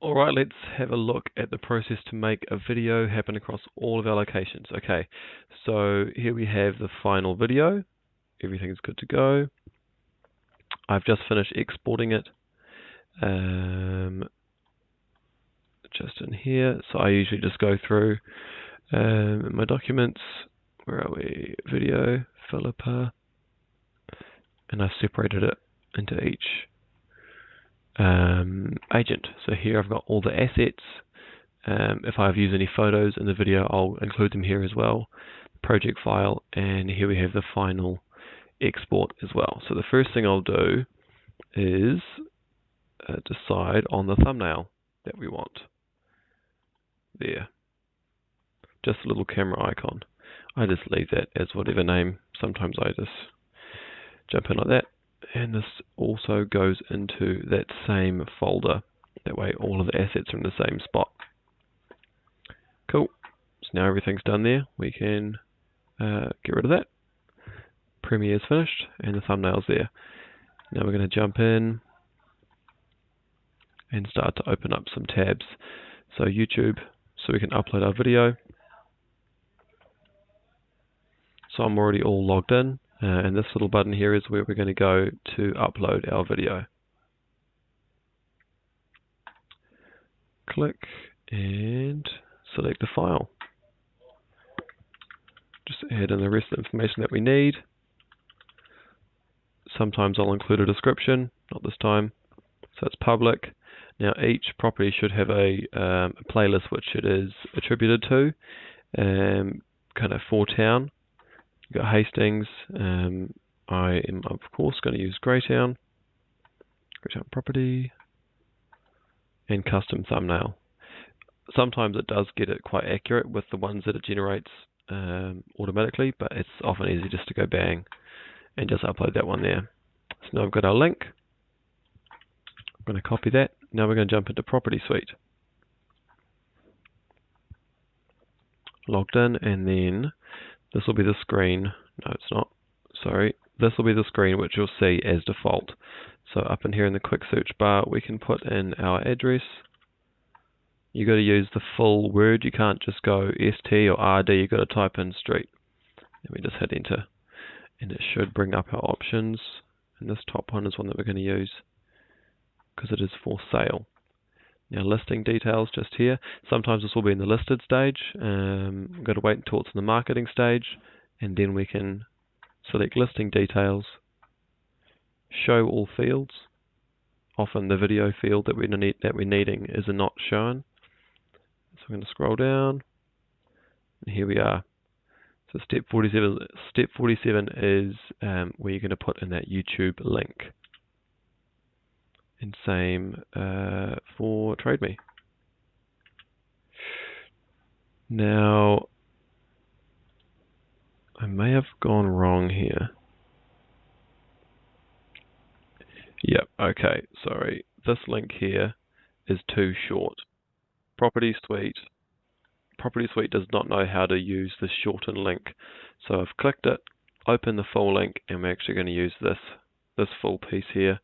Alright, let's have a look at the process to make a video happen across all of our locations. Okay, so here we have the final video. Everything's good to go. I've just finished exporting it. Just in here, so I usually just go through my documents. Where are we? Video, Philippa, and I've separated it into each agent. So here I've got all the assets. If I've used any photos in the video, I'll include them here as well. Project file, and here we have the final export as well. So the first thing I'll do is decide on the thumbnail that we want. There. Just a little camera icon. I just leave that as whatever name. Sometimes I just jump in like that. And this also goes into that same folder. That way all of the assets are in the same spot. Cool. So now everything's done there. We can get rid of that. Premiere's finished and the thumbnail's there. Now we're going to jump in and start to open up some tabs. So YouTube, so we can upload our video. So I'm already all logged in. And this little button here is where we're going to go to upload our video. Click and select the file. Just add in the rest of the information that we need. Sometimes I'll include a description, not this time. So it's public. Now each property should have a playlist which it is attributed to, kind of for town. You've got Hastings. I am of course going to use Greytown property, and custom thumbnail. Sometimes it does get it quite accurate with the ones that it generates automatically, but it's often easy just to go bang and just upload that one there. So now I've got our link. I'm going to copy that. Now we're going to jump into Property Suite. Logged in, and then this will be the screen. No, it's not. Sorry. This will be the screen which you'll see as default. So up in here in the quick search bar, we can put in our address. You've got to use the full word. You can't just go ST or RD. You've got to type in street. And we just hit enter. And it should bring up our options. And this top one is one that we're going to use because it is for sale. Now listing details just here. Sometimes this will be in the listed stage. We've got to wait until it's in the marketing stage, and then we can select listing details, show all fields. Often the video field that we're needing is not shown. So I'm going to scroll down, and here we are. So step 47. Step 47 is where you're going to put in that YouTube link. And same for TradeMe. Now, I may have gone wrong here. Yep, okay, sorry. This link here is too short. Property Suite does not know how to use this shortened link. So I've clicked it, opened the full link, and we're actually going to use this full piece here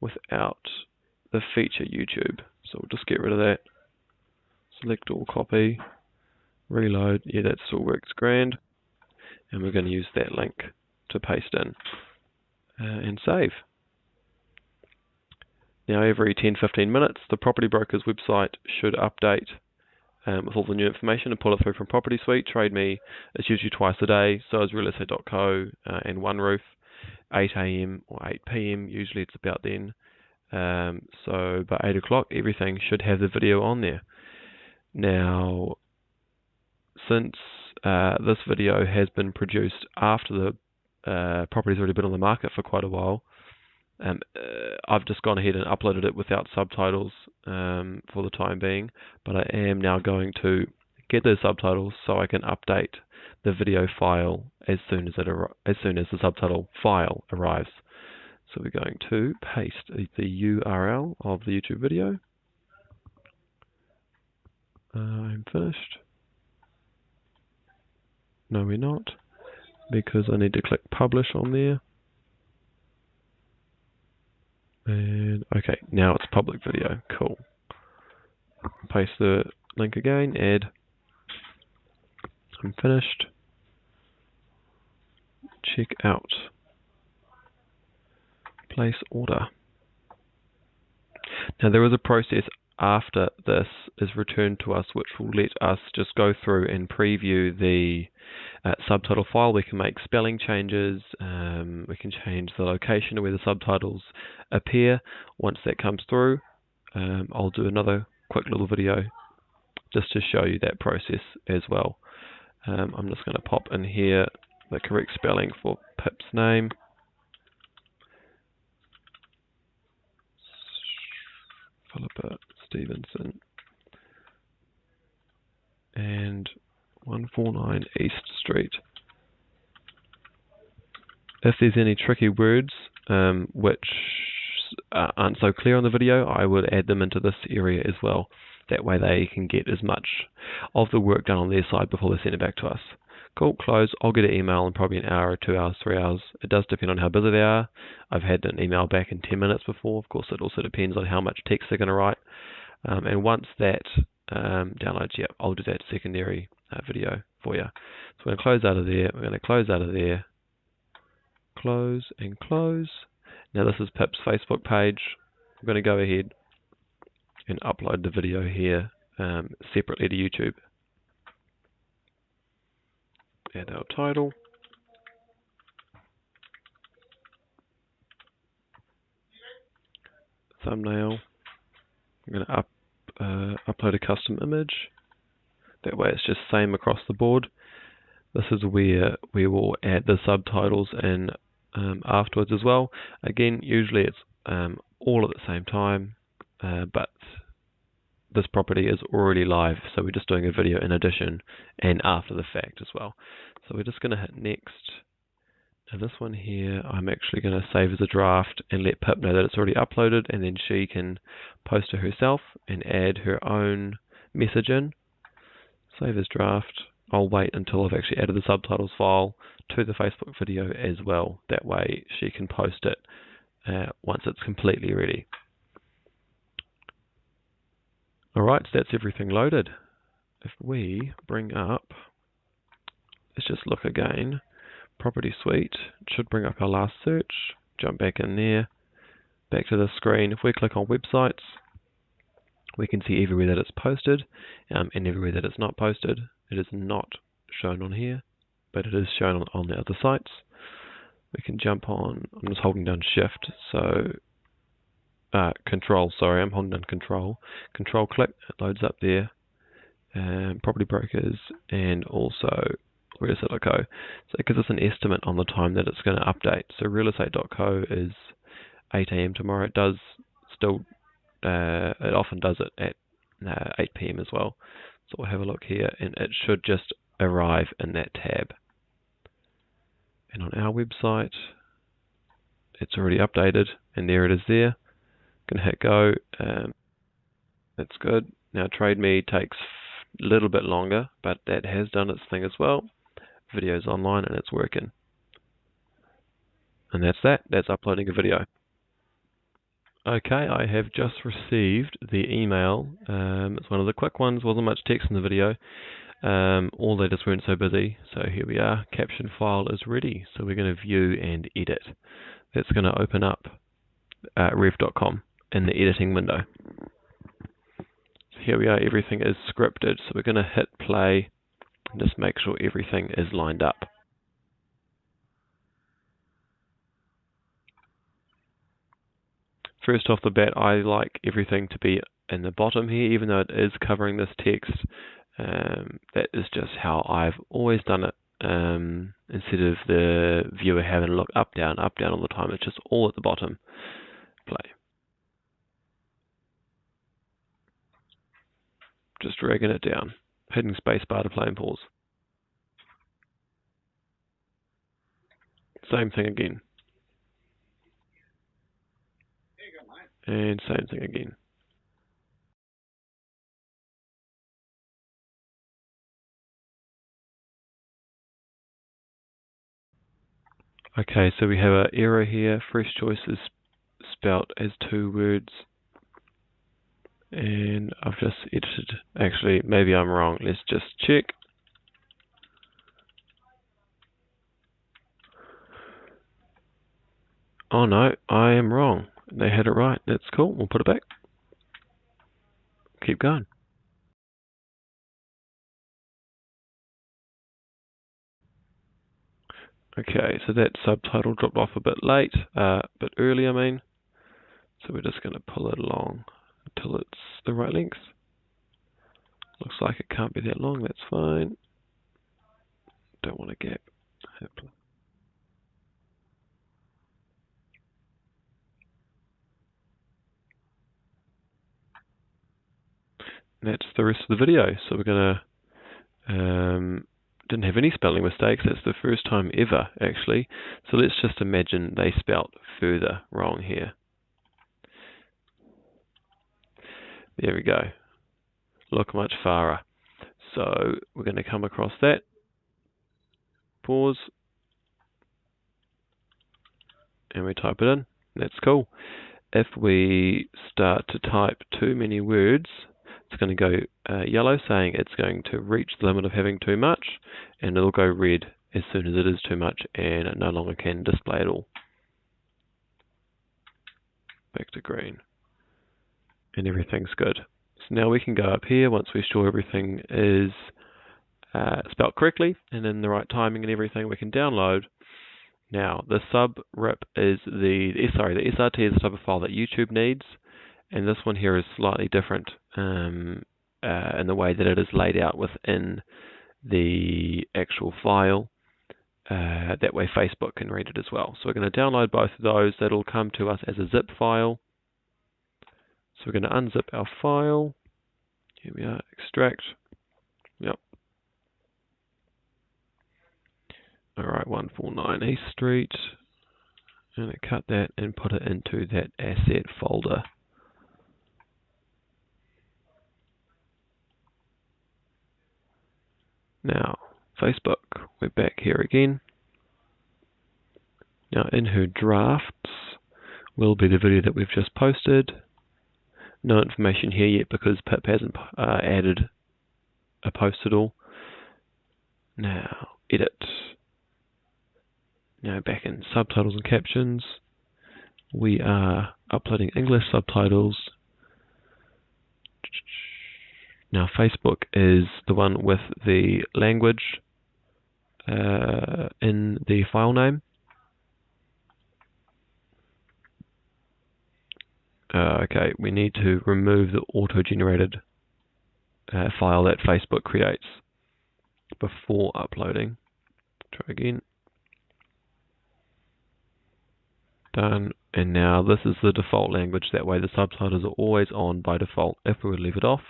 without the feature YouTube. So we'll just get rid of that. Select all, copy, reload. Yeah, that still works grand. And we're going to use that link to paste in and save. Now every 10-15 minutes, the property broker's website should update with all the new information and pull it through from Property Suite. TradeMe is usually twice a day, so is realestate.co and OneRoof. 8 AM or 8 PM, usually it's about then. So by 8 o'clock, everything should have the video on there. Now, since this video has been produced after the property's already been on the market for quite a while, I've just gone ahead and uploaded it without subtitles for the time being, but I am now going to get those subtitles so I can update the video file as soon as the subtitle file arrives. So we're going to paste the URL of the YouTube video. I'm finished. No, we're not, because I need to click publish on there. And okay, now it's public video. Cool. Paste the link again, add, I'm finished, check out, place order. Now there is a process after this is returned to us which will let us just go through and preview the subtitle file. We can make spelling changes, we can change the location of where the subtitles appear. Once that comes through, I'll do another quick little video just to show you that process as well. I'm just going to pop in here the correct spelling for Pip's name. Philippa Stevenson, and 149 East Street. If there's any tricky words which aren't so clear on the video, I would add them into this area as well. That way they can get as much of the work done on their side before they send it back to us. Cool, close. I'll get an email in probably an hour or 2 hours, 3 hours. It does depend on how busy they are. I've had an email back in 10 minutes before. Of course, it also depends on how much text they're going to write. And once that downloads, yeah, I'll do that secondary video for you. So we're going to close out of there. We're going to close out of there. Close and close. Now this is Pip's Facebook page. I'm going to go ahead and upload the video here separately to YouTube. Add our title. Thumbnail. I'm going to upload a custom image. That way it's just same across the board. This is where we will add the subtitles in afterwards as well. Again, usually it's all at the same time, but this property is already live, so we're just doing a video in addition and after the fact as well. So we're just going to hit next. Now this one here, I'm actually going to save as a draft and let Pip know that it's already uploaded, and then she can post it herself and add her own message in. Save as draft. I'll wait until I've actually added the subtitles file to the Facebook video as well. That way she can post it once it's completely ready. Alright, so that's everything loaded. If we bring up, let's just look again, Property Suite, it should bring up our last search, jump back in there, back to the screen. If we click on websites, we can see everywhere that it's posted and everywhere that it's not posted. It is not shown on here, but it is shown on the other sites. We can jump on, I'm just holding down Shift, so Control, sorry, I'm holding down Control. Control click, it loads up there. Property brokers, and also, where does it go? So it gives us an estimate on the time that it's going to update. So realestate.co is 8 AM tomorrow. It does still, it often does it at 8 PM as well. So we'll have a look here, and it should just arrive in that tab. And on our website, it's already updated, and there it is there. Can hit go. That's good. Now TradeMe takes a little bit longer, but that has done its thing as well. Video's online and it's working. And that's that. That's uploading a video. Okay, I have just received the email. It's one of the quick ones. Wasn't much text in the video. All they just weren't so busy. So here we are. Caption file is ready. So we're going to view and edit. That's going to open up rev.com in the editing window. So here we are. Everything is scripted. So we're going to hit play and just make sure everything is lined up. First off the bat, I like everything to be in the bottom here, even though it is covering this text. That is just how I've always done it. Instead of the viewer having to look up, down all the time, it's just all at the bottom. Play. Just dragging it down. Hitting spacebar to play and pause. Same thing again. And same thing again. Okay, so we have an error here. Fresh choice is spelt as 2 words. And I've just edited. Actually, maybe I'm wrong. Let's just check. Oh no, I am wrong. They had it right. That's cool. We'll put it back. Keep going. Okay, so that subtitle dropped off a bit late, a bit early, I mean. So we're just going to pull it along until it's the right length. Looks like it can't be that long, that's fine. Don't want a gap. That's the rest of the video. So we're going to, didn't have any spelling mistakes. That's the first time ever, actually. So let's just imagine they spelt further wrong here. There we go. Look much farther. So we're going to come across that. Pause. And we type it in. That's cool. If we start to type too many words, it's going to go yellow, saying it's going to reach the limit of having too much, and it'll go red as soon as it is too much, and it no longer can display it all. Back to green. And everything's good. So now we can go up here once we're sure everything is spelled correctly and in the right timing and everything. We can download. Now the subrip is the SRT is the type of file that YouTube needs, and this one here is slightly different in the way that it is laid out within the actual file. That way Facebook can read it as well. So we're going to download both of those. That'll come to us as a zip file. So we're going to unzip our file. Here we are, extract. Yep. Alright, 149 East Street. I'm going to cut that and put it into that asset folder. Now, Facebook, we're back here again. Now in her drafts will be the video that we've just posted. No information here yet because Pip hasn't added a post at all. Now, edit. Now back in subtitles and captions, we are uploading English subtitles. Now Facebook is the one with the language in the file name. Okay, we need to remove the auto-generated file that Facebook creates before uploading. Try again. Done. And now this is the default language. That way the subtitles are always on by default. If we would leave it off,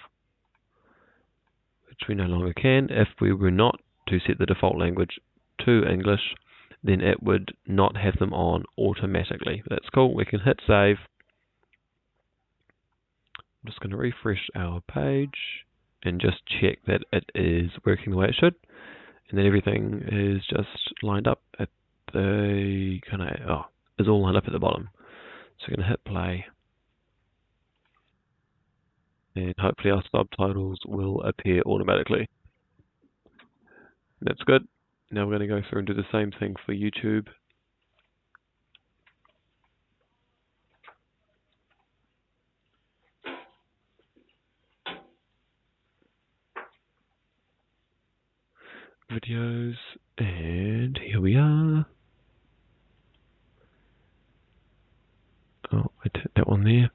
which we no longer can, if we were not to set the default language to English, then it would not have them on automatically. That's cool. We can hit save. I'm just going to refresh our page and just check that it is working the way it should, and that everything is just lined up at the is all lined up at the bottom. So we're going to hit play, and hopefully our subtitles will appear automatically. That's good. Now we're going to go through and do the same thing for YouTube. Videos, and here we are. Oh, I took that one there.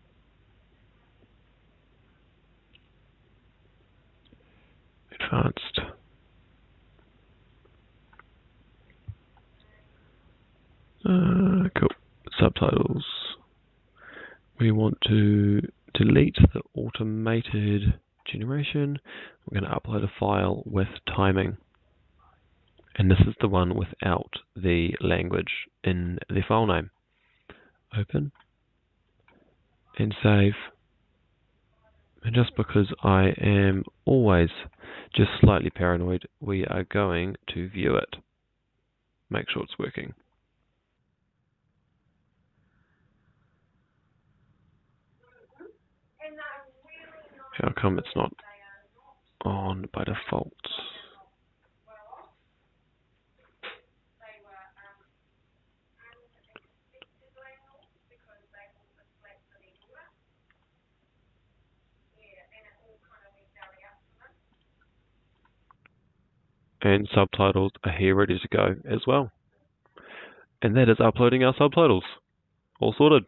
Advanced. Cool. Subtitles. We want to delete the automated generation. We're going to upload a file with timing. And this is the one without the language in the file name. Open and save. And just because I am always just slightly paranoid, we are going to view it. Make sure it's working. How come it's not on by default? And subtitles are here ready to go as well. And that is uploading our subtitles. All sorted.